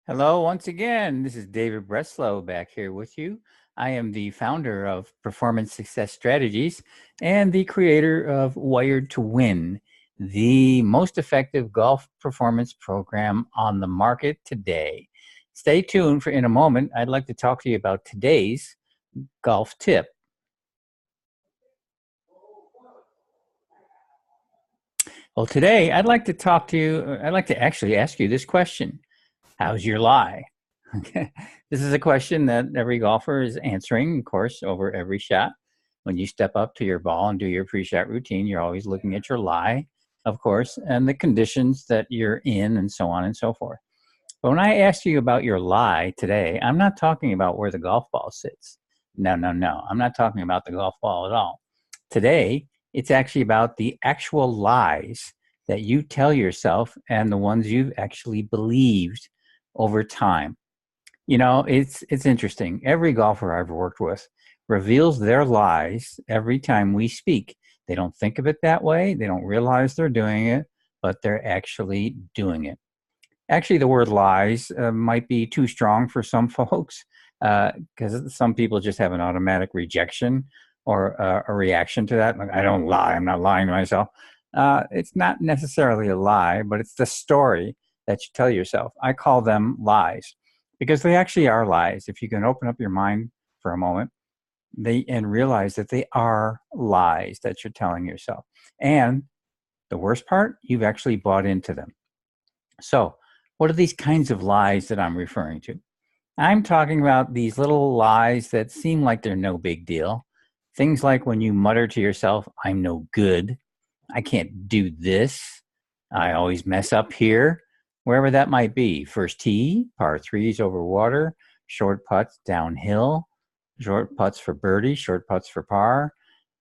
Hello, once again. This is David Breslow back here with you. I am the founder of Performance Success Strategies and the creator of Wired to Win, the most effective golf performance program on the market today. Stay tuned for in a moment. I'd like to talk to you about today's golf tip. Well, today I'd like to talk to you. I'd like to actually ask you this question. How's your lie? Okay. This is a question that every golfer is answering, of course, over every shot. When you step up to your ball and do your pre-shot routine, you're always looking at your lie, of course, and the conditions that you're in and so on and so forth. But when I ask you about your lie today, I'm not talking about where the golf ball sits. No, no, no. I'm not talking about the golf ball at all. Today, it's actually about the actual lies that you tell yourself and the ones you've actually believed over time. You know, it's interesting. Every golfer I've worked with reveals their lies every time we speak. They don't think of it that way. They don't realize they're doing it, but they're actually doing it. Actually, the word lies might be too strong for some folks because some people just have an automatic rejection or a reaction to that. Like, I don't lie. I'm not lying to myself. It's not necessarily a lie, but it's the story that you tell yourself. I call them lies because they actually are lies. If you can open up your mind for a moment, and realize that they are lies that you're telling yourself. And the worst part, you've actually bought into them. So, what are these kinds of lies that I'm referring to? I'm talking about these little lies that seem like they're no big deal. Things like when you mutter to yourself, I'm no good, I can't do this, I always mess up here, wherever that might be. First tee, par threes over water, short putts downhill, short putts for birdie, short putts for par,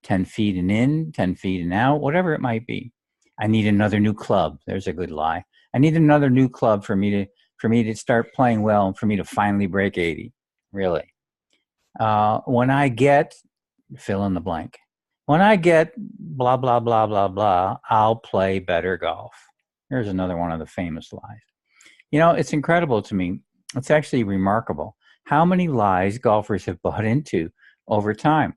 10 feet and in, 10 feet and out, whatever it might be. I need another new club. There's a good lie. I need another new club for me to start playing well and for me to finally break 80. Really. When I get fill in the blank. When I get blah blah blah blah blah, I'll play better golf. Here's another one of the famous lies. You know, it's incredible to me. It's actually remarkable how many lies golfers have bought into over time.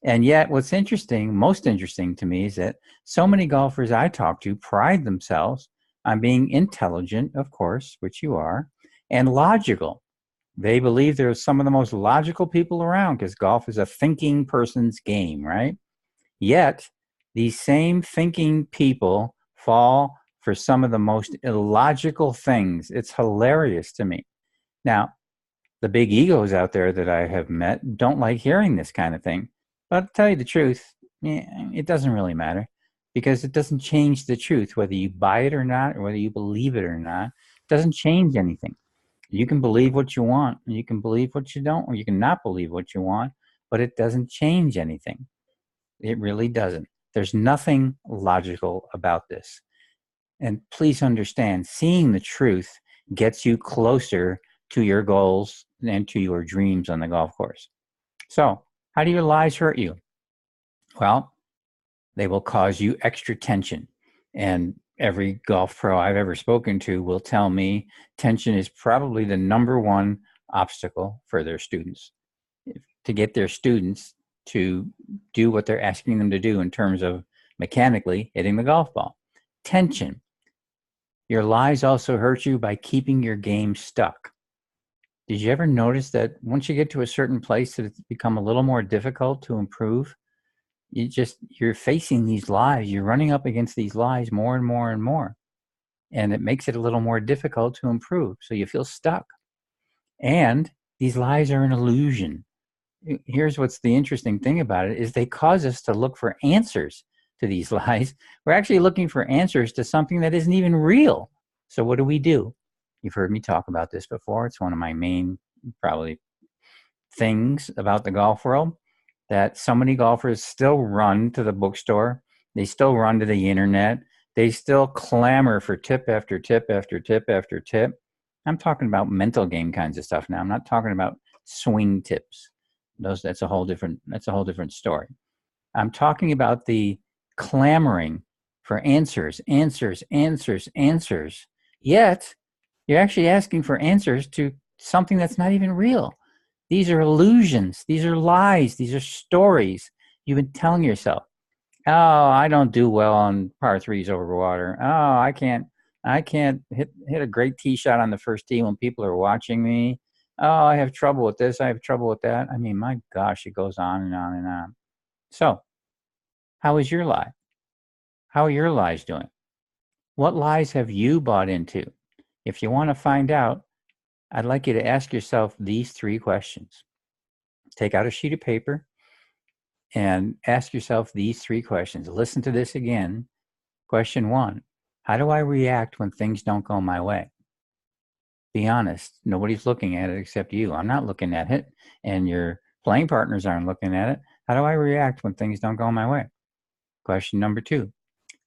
And yet, what's interesting, most interesting to me, is that so many golfers I talk to pride themselves on being intelligent, of course, which you are, and logical. They believe they're some of the most logical people around because golf is a thinking person's game, right? Yet, these same thinking people fall for some of the most illogical things. It's hilarious to me. Now, the big egos out there that I have met don't like hearing this kind of thing. But to tell you the truth, it doesn't really matter because it doesn't change the truth. Whether you buy it or not, or whether you believe it or not, it doesn't change anything. You can believe what you want, and you can believe what you don't, or you can not believe what you want, but it doesn't change anything. It really doesn't. There's nothing logical about this. And please understand, seeing the truth gets you closer to your goals and to your dreams on the golf course. So, how do your lies hurt you? Well, they will cause you extra tension. And every golf pro I've ever spoken to will tell me tension is probably the number one obstacle for their students. To get their students to do what they're asking them to do in terms of mechanically hitting the golf ball. Tension. Your lies also hurt you by keeping your game stuck. Did you ever notice that once you get to a certain place that it's become a little more difficult to improve? You're facing these lies. You're running up against these lies more and more and more. And it makes it a little more difficult to improve. So you feel stuck. And these lies are an illusion. Here's what's the interesting thing about it is they cause us to look for answers to these lies. We're actually looking for answers to something that isn't even real. So what do? You've heard me talk about this before. It's one of my main probably things about the golf world, that so many golfers still run to the bookstore. They still run to the internet. They still clamor for tip after tip after tip after tip. I'm talking about mental game kinds of stuff now. I'm not talking about swing tips. That's a whole different story. I'm talking about the clamoring for answers. Yet You're actually asking for answers to something that's not even real. These are illusions. These are lies. These are stories you've been telling yourself. Oh, I don't do well on par threes over water. Oh, I can't hit a great tee shot on the first tee when people are watching me. Oh, I have trouble with this. I have trouble with that. I mean, my gosh, it goes on and on and on. So, how is your lie? How are your lies doing? What lies have you bought into? If you want to find out, I'd like you to ask yourself these 3 questions. Take out a sheet of paper and ask yourself these 3 questions. Listen to this again. Question 1, how do I react when things don't go my way? Be honest. Nobody's looking at it except you. I'm not looking at it, and your playing partners aren't looking at it. How do I react when things don't go my way? Question number 2,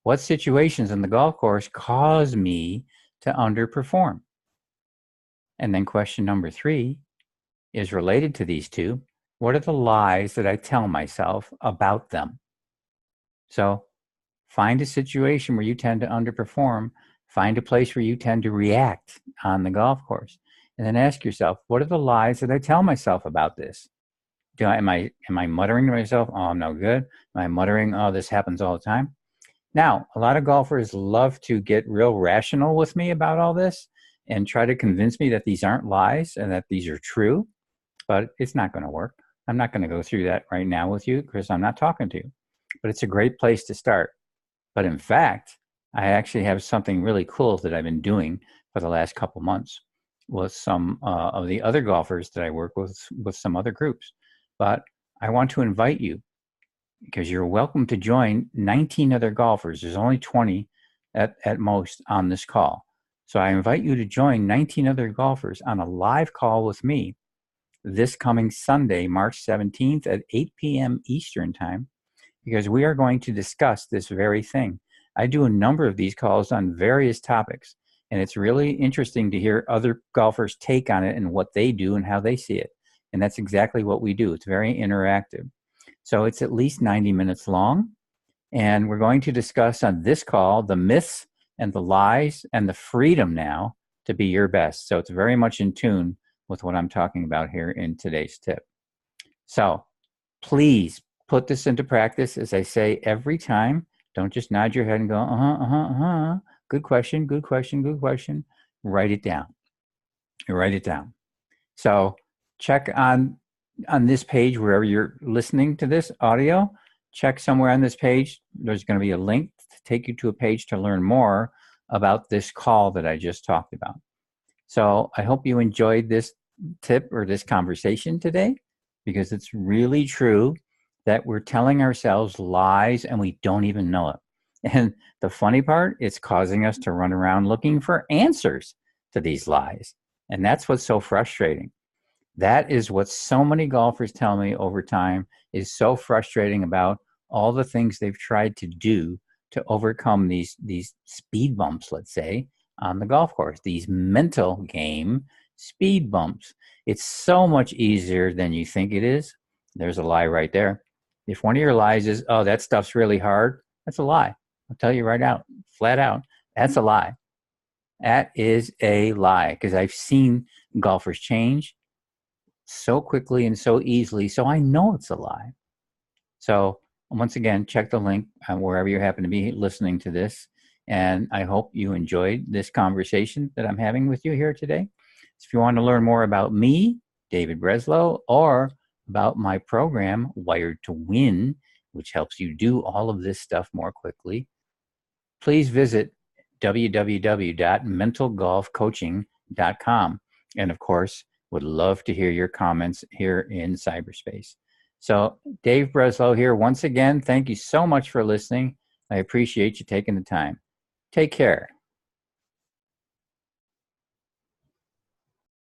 what situations in the golf course cause me to underperform? And then question number 3 is related to these 2. What are the lies that I tell myself about them? So find a situation where you tend to underperform. Find a place where you tend to react on the golf course. And then ask yourself, what are the lies that I tell myself about this? Am I muttering to myself, oh, I'm no good? Am I muttering, oh, this happens all the time? Now, a lot of golfers love to get real rational with me about all this and try to convince me that these aren't lies and that these are true, but it's not going to work. I'm not going to go through that right now with you because I'm not talking to you, but it's a great place to start. But in fact, I actually have something really cool that I've been doing for the last couple months with some of the other golfers that I work with some other groups. But I want to invite you, because you're welcome to join 19 other golfers. There's only 20 at most on this call. So I invite you to join 19 other golfers on a live call with me this coming Sunday, March 17th at 8 p.m. Eastern Time, because we are going to discuss this very thing. I do a number of these calls on various topics, and it's really interesting to hear other golfers' take on it and what they do and how they see it. And that's exactly what we do. It's very interactive. So it's at least 90 minutes long, and we're going to discuss on this call the myths and the lies and the freedom now to be your best. So it's very much in tune with what I'm talking about here in today's tip. So please put this into practice. As I say every time, don't just nod your head and go, good question, good question, good question. Write it down. Write it down. So check on this page, wherever you're listening to this audio, check somewhere on this page. There's going to be a link to take you to a page to learn more about this call that I just talked about. So I hope you enjoyed this tip or this conversation today, because it's really true that we're telling ourselves lies and we don't even know it. And the funny part, it's causing us to run around looking for answers to these lies. And that's what's so frustrating. That is what so many golfers tell me over time is so frustrating about all the things they've tried to do to overcome these speed bumps, let's say, on the golf course, these mental game speed bumps. It's so much easier than you think it is. There's a lie right there. If one of your lies is, oh, that stuff's really hard, that's a lie. I'll tell you right out, flat out, that's a lie. That is a lie, because I've seen golfers change so quickly and so easily, so I know it's a lie. So once again, check the link wherever you happen to be listening to this, and I hope you enjoyed this conversation that I'm having with you here today. So if you want to learn more about me, David Breslow, or about my program, Wired to Win, which helps you do all of this stuff more quickly, please visit www.mentalgolfcoaching.com. And of course, would love to hear your comments here in cyberspace. So Dave Breslow here once again. Thank you so much for listening. I appreciate you taking the time. Take care.